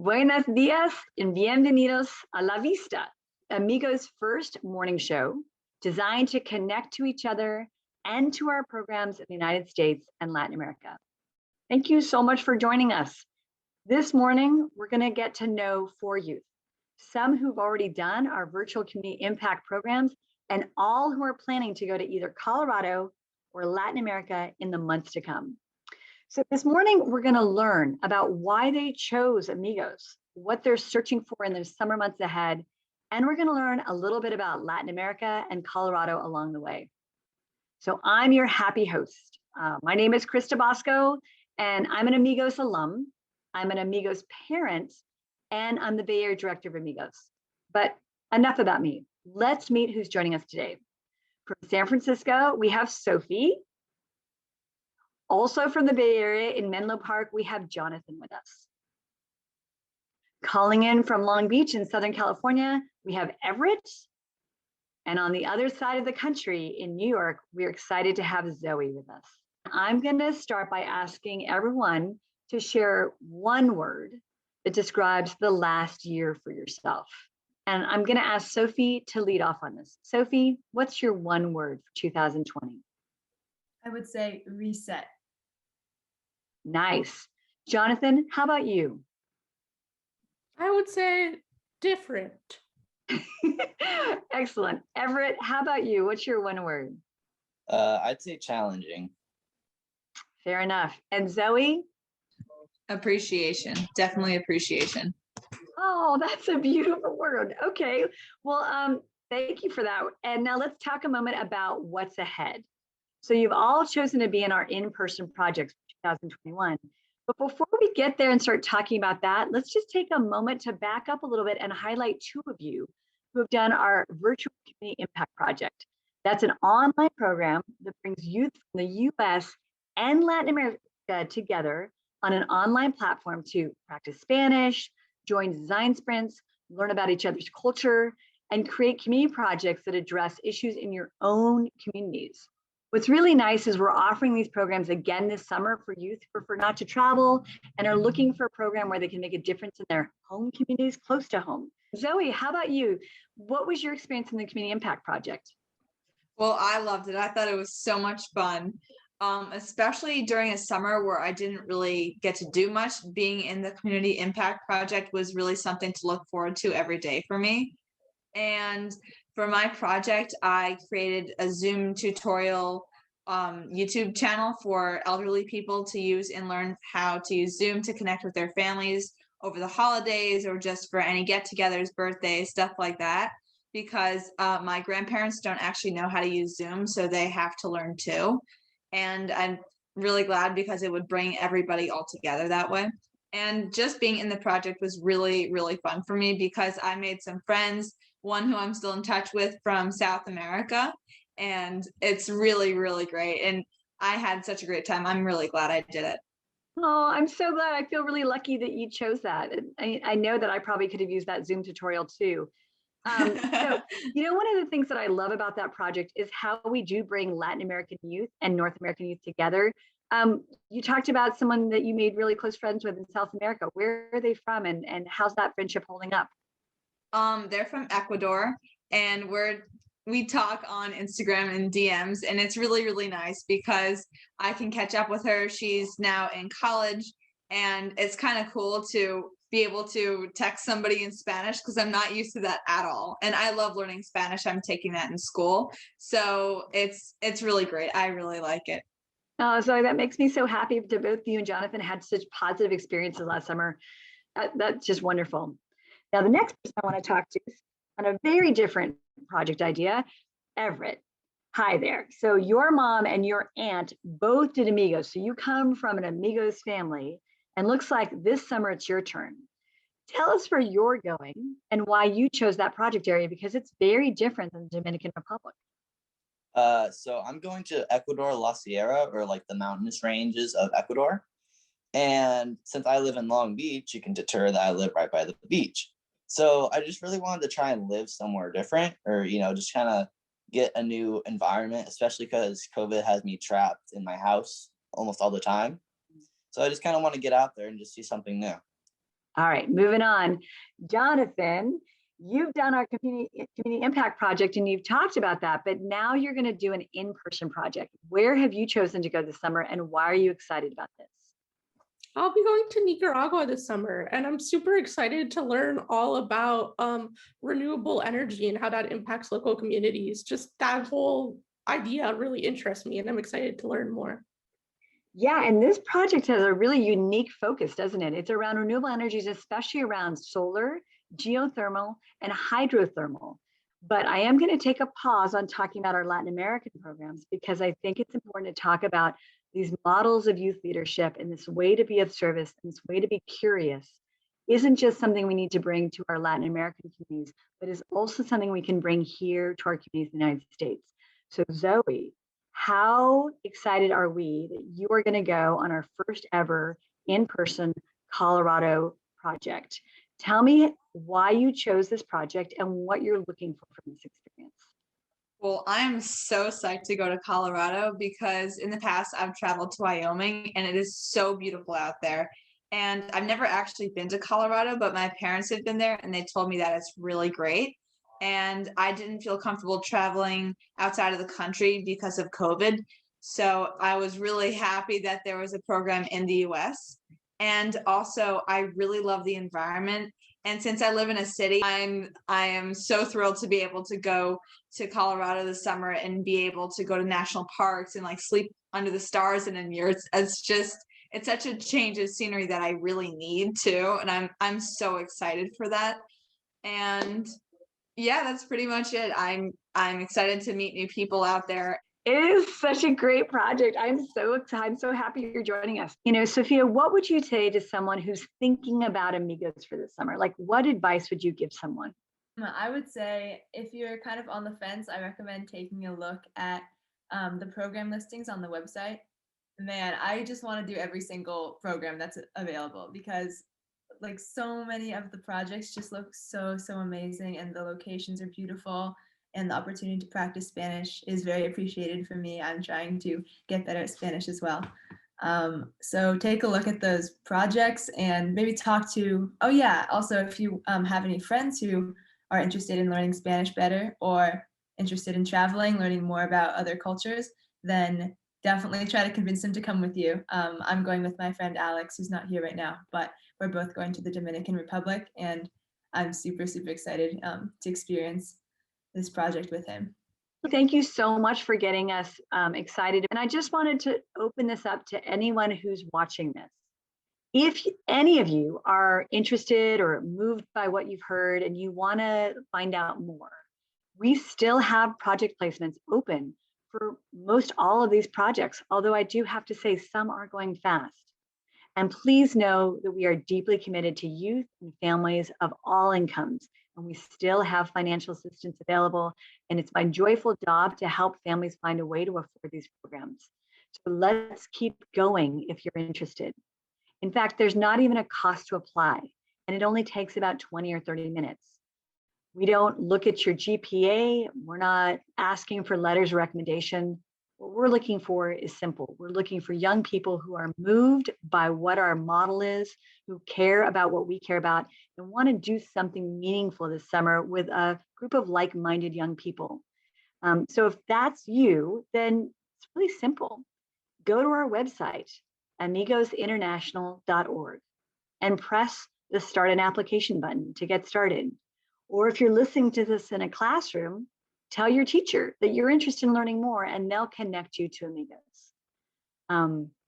Buenos días and bienvenidos a La Vista, Amigos' first morning show designed to connect to each other and to our programs in the United States and Latin America. Thank you so much for joining us. This morning, we're going to get to know 4 youth, some who've already done our virtual community impact programs, and all who are planning to go to either Colorado or Latin America in the months to come. So this morning, we're going to learn about why they chose Amigos, what they're searching for in the summer months ahead, and we're going to learn a little bit about Latin America and Colorado along the way. So I'm your happy host. My name is Krista Boscoe, and I'm an Amigos alum. I'm an Amigos parent, and I'm the Bay Area director of Amigos. But enough about me. Let's meet who's joining us today. From San Francisco, we have Sophie. Also from the Bay Area in Menlo Park, we have Jonathan with us. Calling in from Long Beach in Southern California, we have Everett. And on the other side of the country in New York, we're excited to have Zoe with us. I'm going to start by asking everyone to share one word that describes the last year for yourself. And I'm going to ask Sophie to lead off on this. Sophie, what's your one word for 2020? I would say reset. Nice. Jonathan, how about you? I would say different. Excellent. Everett, how about you? What's your one word? I'd say challenging. Fair enough. And Zoe? Appreciation. Definitely appreciation. Oh, that's a beautiful word. Okay. Well, thank you for that. And now let's talk a moment about what's ahead. So you've all chosen to be in our in-person projects for 2021. But before we get there and start talking about that, let's just take a moment to back up a little bit and highlight 2 of you who have done our virtual community impact project. That's an online program that brings youth from the US and Latin America together on an online platform to practice Spanish, join design sprints, learn about each other's culture, and create community projects that address issues in your own communities. What's really nice is we're offering these programs again this summer for youth who prefer not to travel and are looking for a program where they can make a difference in their home communities close to home. Zoe, how about you? What was your experience in the Community Impact Project? Well, I loved it. I thought it was so much fun, especially during a summer where I didn't really get to do much. Being in the Community Impact Project was really something to look forward to every day for me. And for my project, I created a Zoom tutorial YouTube channel for elderly people to use and learn how to use Zoom to connect with their families over the holidays or just for any get-togethers, birthdays, stuff like that. Because my grandparents don't actually know how to use Zoom, so they have to learn too. And I'm really glad because it would bring everybody all together that way. And just being in the project was really, really fun for me because I made some friends, one who I'm still in touch with from South America. And it's really, really great. And I had such a great time. I'm really glad I did it. Oh, I'm so glad. I feel really lucky that you chose that. I know that I probably could have used that Zoom tutorial too. So, one of the things that I love about that project is how we do bring Latin American youth and North American youth together. You talked about someone that you made really close friends with in South America. Where are they from and how's that friendship holding up? They're from Ecuador and we talk on Instagram and DMs, and it's really, really nice because I can catch up with her. She's now in college, and it's kind of cool to be able to text somebody in Spanish because I'm not used to that at all. And I love learning Spanish. I'm taking that in school. So it's really great. I really like it. Oh, Zoe, that makes me so happy to both you and Jonathan had such positive experiences last summer. That's just wonderful. Now, the next person I want to talk to is on a very different project idea, Everett. Hi there. So your mom and your aunt both did Amigos. So you come from an Amigos family, and looks like this summer it's your turn. Tell us where you're going and why you chose that project area, because it's very different than the Dominican Republic. So I'm going to Ecuador, La Sierra, or like the mountainous ranges of Ecuador. And since I live in Long Beach, you can deter that I live right by the beach. So I just really wanted to try and live somewhere different, or, just kind of get a new environment, especially because COVID has me trapped in my house almost all the time. So I just kind of want to get out there and just see something new. All right, moving on. Jonathan, you've done our community impact project and you've talked about that, but now you're going to do an in-person project. Where have you chosen to go this summer and why are you excited about this? I'll be going to Nicaragua this summer, and I'm super excited to learn all about renewable energy and how that impacts local communities. Just that whole idea really interests me, and I'm excited to learn more. Yeah, and this project has a really unique focus, doesn't it? It's around renewable energies, especially around solar, geothermal, and hydrothermal. But I am going to take a pause on talking about our Latin American programs because I think it's important to talk about these models of youth leadership and this way to be of service and this way to be curious isn't just something we need to bring to our Latin American communities, but is also something we can bring here to our communities in the United States. So Zoe, how excited are we that you are going to go on our first ever in-person Colorado project? Tell me why you chose this project and what you're looking for from this experience. Well, I'm so psyched to go to Colorado because in the past I've traveled to Wyoming and it is so beautiful out there. And I've never actually been to Colorado, but my parents have been there and they told me that it's really great. And I didn't feel comfortable traveling outside of the country because of COVID. So I was really happy that there was a program in the US. And also, I really love the environment. And since I live in a city, I am so thrilled to be able to go to Colorado this summer and be able to go to national parks and like sleep under the stars in a year. It's such a change of scenery that I really need to, and I'm so excited for that. And yeah, that's pretty much it. I'm excited to meet new people out there. It is such a great project. I'm so excited. I'm so happy you're joining us. You know, Sophia, what would you say to someone who's thinking about Amigos for this summer? Like, what advice would you give someone? I would say if you're kind of on the fence, I recommend taking a look at the program listings on the website. Man, I just want to do every single program that's available because like so many of the projects just look so amazing and the locations are beautiful and the opportunity to practice Spanish is very appreciated for me. I'm trying to get better at Spanish as well. So take a look at those projects and maybe talk to, oh yeah, also if you have any friends who are interested in learning Spanish better or interested in traveling, learning more about other cultures, then definitely try to convince them to come with you. I'm going with my friend Alex, who's not here right now, but we're both going to the Dominican Republic, and I'm super excited to experience this project with him. Thank you so much for getting us excited. And I just wanted to open this up to anyone who's watching this. If any of you are interested or moved by what you've heard and you want to find out more, we still have project placements open for most all of these projects, although I do have to say some are going fast. And please know that we are deeply committed to youth and families of all incomes, and we still have financial assistance available. And it's my joyful job to help families find a way to afford these programs. So let's keep going if you're interested. In fact, there's not even a cost to apply, and it only takes about 20 or 30 minutes. We don't look at your GPA. We're not asking for letters of recommendation. What we're looking for is simple. We're looking for young people who are moved by what our model is, who care about what we care about, and want to do something meaningful this summer with a group of like-minded young people. So if that's you, then it's really simple. Go to our website, amigosinternational.org, and press the Start an Application button to get started. Or if you're listening to this in a classroom, tell your teacher that you're interested in learning more and they'll connect you to Amigos.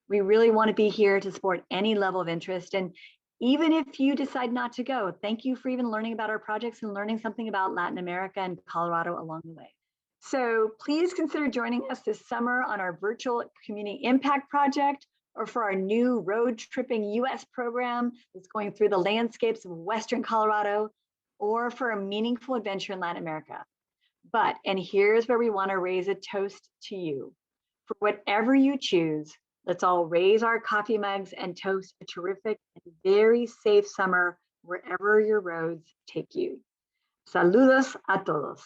We really want to be here to support any level of interest. And even if you decide not to go, thank you for even learning about our projects and learning something about Latin America and Colorado along the way. So please consider joining us this summer on our virtual community impact project, or for our new road tripping US program that's going through the landscapes of Western Colorado, or for a meaningful adventure in Latin America. But, and here's where we want to raise a toast to you. For whatever you choose, let's all raise our coffee mugs and toast a terrific and very safe summer wherever your roads take you. Saludos a todos.